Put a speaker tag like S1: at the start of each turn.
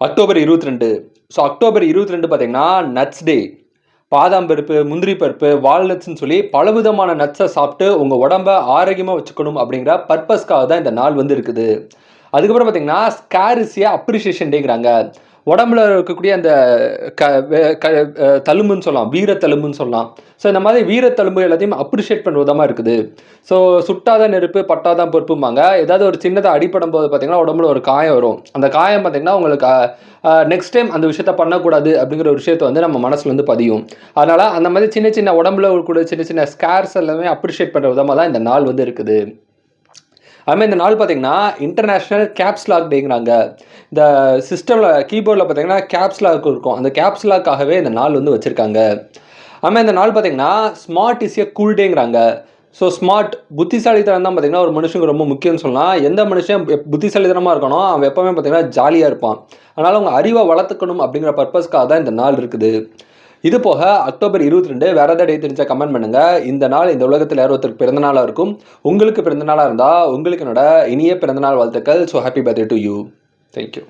S1: October 22. So October 22 பார்த்தீங்கன்னா nuts டே. பாதாம் பருப்பு, முந்திரி பருப்பு, வால்நட்ஸ்ன்னு சொல்லி பலவிதமான நட்ஸை சாப்பிட்டு உங்கள் உடம்ப ஆரோக்கியமாக வச்சுக்கணும் அப்படிங்கிற பர்பஸ்க்காக தான் இந்த நாள் வந்து இருக்குது. அதுக்கப்புறம் பார்த்தீங்கன்னா ஸ்கேரிசியா அப்ரிசியேஷன் டேங்கிறாங்க. உடம்புல இருக்கக்கூடிய அந்த க க தழும்புன்னு சொல்லலாம், வீர தழும்புன்னு சொல்லலாம். ஸோ இந்த மாதிரி வீர தழும்பு எல்லாத்தையும் அப்ரிஷியேட் பண்ணுற விதமாக இருக்குது. ஸோ சுட்டாத நெருப்பு பட்டாதான் பொறுப்பும்பாங்க. ஏதாவது ஒரு சின்னதாக அடிப்படும் போது பார்த்தீங்கன்னா உடம்புல ஒரு காயம் வரும். அந்த காயம் பார்த்தீங்கன்னா உங்களுக்கு நெக்ஸ்ட் டைம் அந்த விஷயத்த பண்ணக்கூடாது அப்படிங்கிற ஒரு விஷயத்தை வந்து நம்ம மனசுல வந்து பதியும். அதனால அந்த மாதிரி சின்ன சின்ன உடம்புல கூட சின்ன சின்ன ஸ்கேர்ஸ் எல்லாமே அப்ரிஷியேட் பண்ணுற விதமாக தான் இந்த நாள் வந்து இருக்குது. அதுமாதிரி இந்த நாள் பார்த்தீங்கன்னா இன்டர்நேஷ்னல் கேப்ஸ் லாக் டேங்கிறாங்க. இந்த சிஸ்டமில் கீபோர்டில் பார்த்தீங்கன்னா கேப்ஸ் லாக் இருக்கும். அந்த கேப்ஸ் லாக்காகவே இந்த நாள் வந்து வச்சுருக்காங்க. அதுமாதிரி இந்த நாள் பார்த்தீங்கன்னா ஸ்மார்ட் இஸ் எ கூல் டேங்கிறாங்க. ஸோ ஸ்மார்ட் புத்திசாலித்தனம் தான் பார்த்தீங்கன்னா ஒரு மனுஷனுக்கு ரொம்ப முக்கியம்னு சொல்லலாம். எந்த மனுஷன் புத்திசாலித்தனமாக இருக்கணும் அவன் எப்போவுமே பார்த்தீங்கன்னா ஜாலியாக இருப்பான். அதனால் அவங்க அறிவை வளர்த்துக்கணும் அப்படிங்கிற பர்பஸ்க்காக தான் இந்த நாள் இருக்குது. இது போக அக்டோபர் 22 வேற ஏதாவது டே தெரிஞ்சா கமெண்ட் பண்ணுங்க. இந்த நாள் இந்த உலகத்தில் யார் ஒருத்தருக்கு பிறந்த நாளாக இருக்கும். உங்களுக்கு பிறந்த நாளாக இருந்தால் உங்களுக்கு என்னோட இனிய பிறந்தநாள் வாழ்த்துக்கள். So happy birthday to you. Thank you.